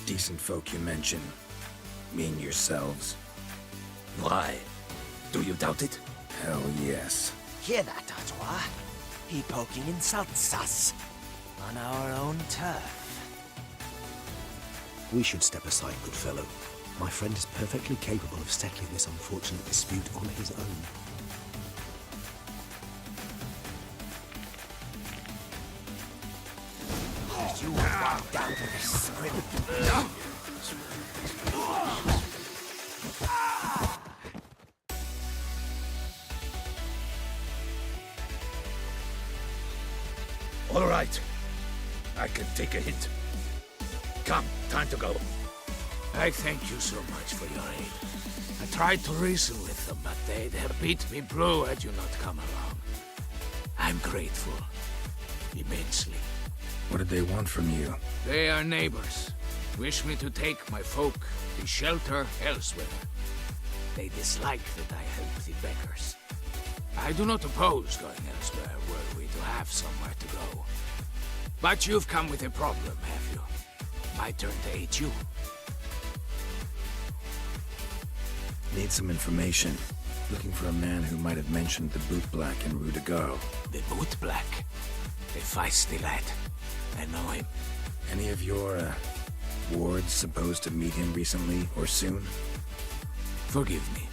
Decent folk you mention. Mean yourselves? Why? Do you doubt it? Hell yes. Hear that, Artois? He poking insults us. On our own turf. We should step aside, good fellow. My friend is perfectly capable of settling this unfortunate dispute on his own. You are down to the script. All right. I can take a hint. Come, time to go. I thank you so much for your aid. I tried to reason with them, but they'd have beat me blue had you not come along. I'm grateful. Immensely. What did they want from you? They are neighbors. Wish me to take my folk to shelter elsewhere. They dislike that I help the beggars. I do not oppose going elsewhere were we to have somewhere to go. But you've come with a problem, have you? My turn to aid you. Need some information. Looking for a man who might have mentioned the Boot Black in Rue de Garo. The Boot Black. A feisty lad. I know him. Any of your, wards supposed to meet him recently or soon? Forgive me.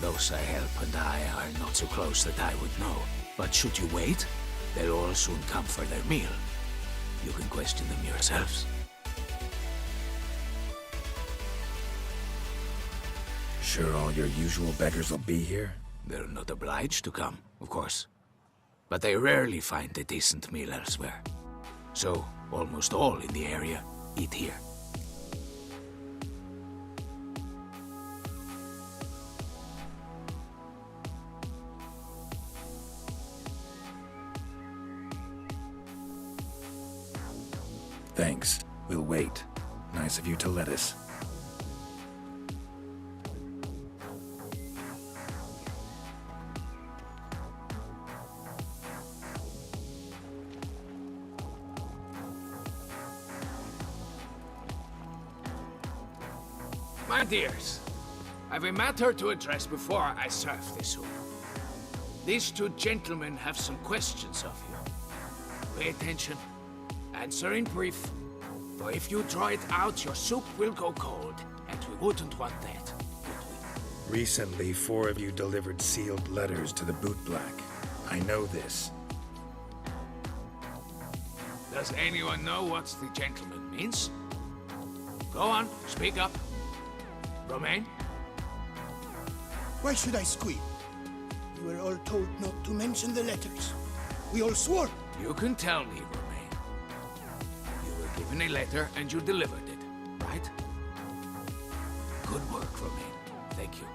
Those I help and I are not so close that I would know. But should you wait, they'll all soon come for their meal. You can question them yourselves. Sure all your usual beggars will be here? They're not obliged to come, of course. But they rarely find a decent meal elsewhere. So, almost all in the area eat here. Thanks. We'll wait. Nice of you to let us. My dears, I've a matter to address before I serve this soup. These two gentlemen have some questions of you. Pay attention. Answer in brief, for if you draw it out, your soup will go cold, and we wouldn't want that, would we? Recently, 4 of you delivered sealed letters to the Boot Black. I know this. Does anyone know what the gentleman means? Go on, speak up. Romain? Why should I squeal? We were all told not to mention the letters. We all swore. You can tell me, Romain. You were given a letter and you delivered it, right? Good work, Romain. Thank you.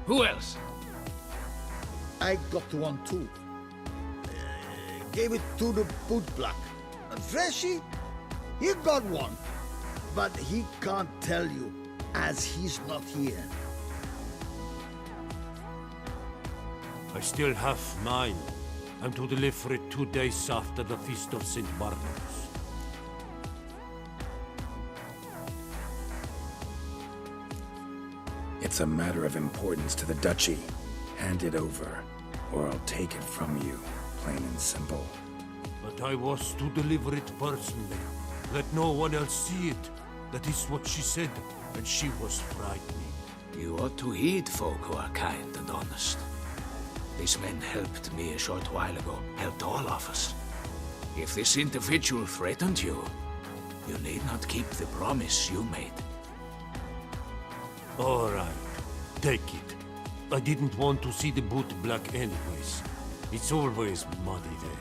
Who else? I got one too. Gave it to the Boot Black. And Freshy, he got one. But he can't tell you, as he's not here. I still have mine. I'm to deliver it 2 days after the Feast of St. Barnabas. It's a matter of importance to the Duchy. Hand it over, or I'll take it from you, plain and simple. But I was to deliver it personally. Let no one else see it. That is what she said, and she was frightening. You ought to heed folk who are kind and honest. These men helped me a short while ago, helped all of us. If this individual threatened you, you need not keep the promise you made. All right, take it. I didn't want to see the Boot Black anyways. It's always muddy there.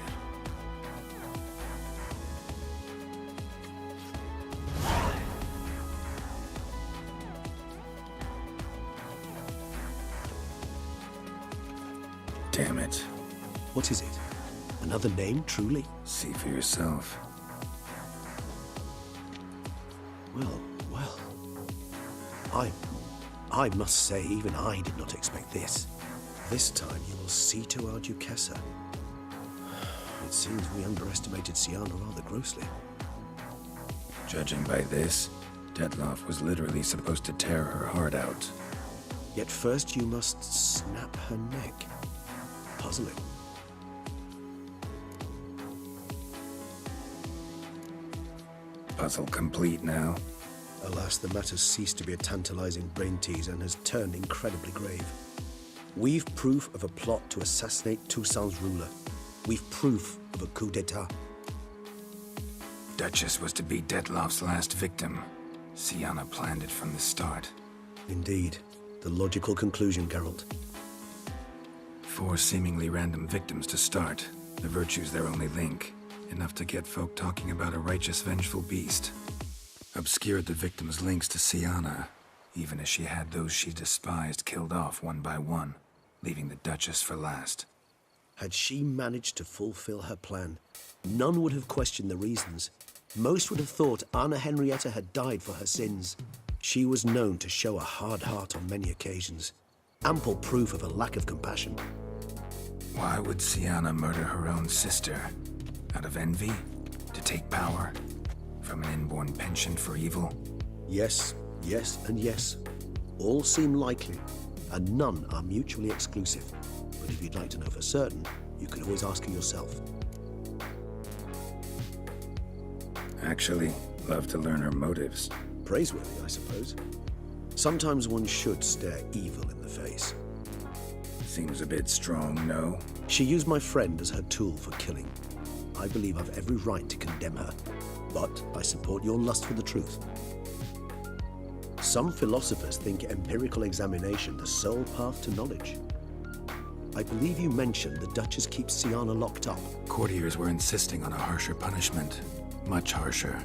Damn it. What is it? Another name, truly? See for yourself. Well. I must say, even I did not expect this. This time you will see to our Duchessa. It seems we underestimated Syanna rather grossly. Judging by this, Detloff was literally supposed to tear her heart out. Yet first you must snap her neck. Puzzling. Puzzle complete now. Alas, the matter's ceased to be a tantalizing brain tease and has turned incredibly grave. We've proof of a plot to assassinate Toussaint's ruler. We've proof of a coup d'etat. Duchess was to be Detloff's last victim. Syanna planned it from the start. Indeed. The logical conclusion, Geralt. 4 seemingly random victims to start. The virtue's their only link. Enough to get folk talking about a righteous, vengeful beast. Obscured the victims' links to Syanna, even as she had those she despised killed off one by one, leaving the Duchess for last. Had she managed to fulfill her plan, none would have questioned the reasons. Most would have thought Anna Henrietta had died for her sins. She was known to show a hard heart on many occasions. Ample proof of a lack of compassion. Why would Syanna murder her own sister? Out of envy? To take power? From an inborn penchant for evil? Yes, and yes. All seem likely. and none are mutually exclusive. But if you'd like to know for certain, you can always ask her yourself. Actually, love to learn her motives. Praiseworthy, I suppose. Sometimes one should stare evil in the face. Seems a bit strong, no? She used my friend as her tool for killing. I believe I've every right to condemn her, but I support your lust for the truth. Some philosophers think empirical examination the sole path to knowledge. I believe you mentioned the Duchess keeps Siana locked up. Courtiers were insisting on a harsher punishment. Much harsher.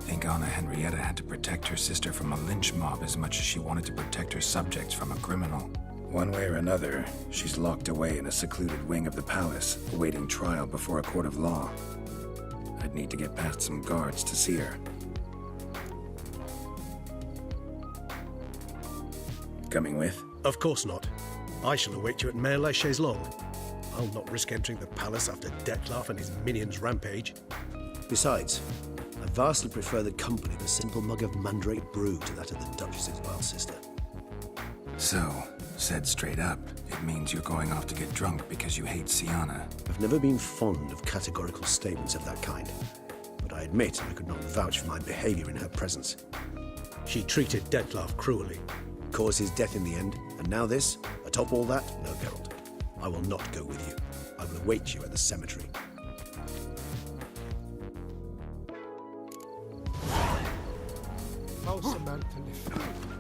Think Anna Henrietta had to protect her sister from a lynch mob as much as she wanted to protect her subjects from a criminal. One way or another, she's locked away in a secluded wing of the palace, awaiting trial before a court of law. I'd need to get past some guards to see her. Coming with? Of course not. I shall await you at Mare la Chaise-Longue. I'll not risk entering the palace after Dettlaff and his minions rampage. Besides, I vastly prefer the company of a simple mug of mandrake brew to that of the Duchess's wild sister. So, said straight up, it means you're going off to get drunk because you hate Siana. I've never been fond of categorical statements of that kind, but I admit I could not vouch for my behavior in her presence. She treated Dettlaff cruelly, caused his death in the end, and now this? Atop all that? No, Geralt. I will not go with you. I will await you at the cemetery. How's Samantha live?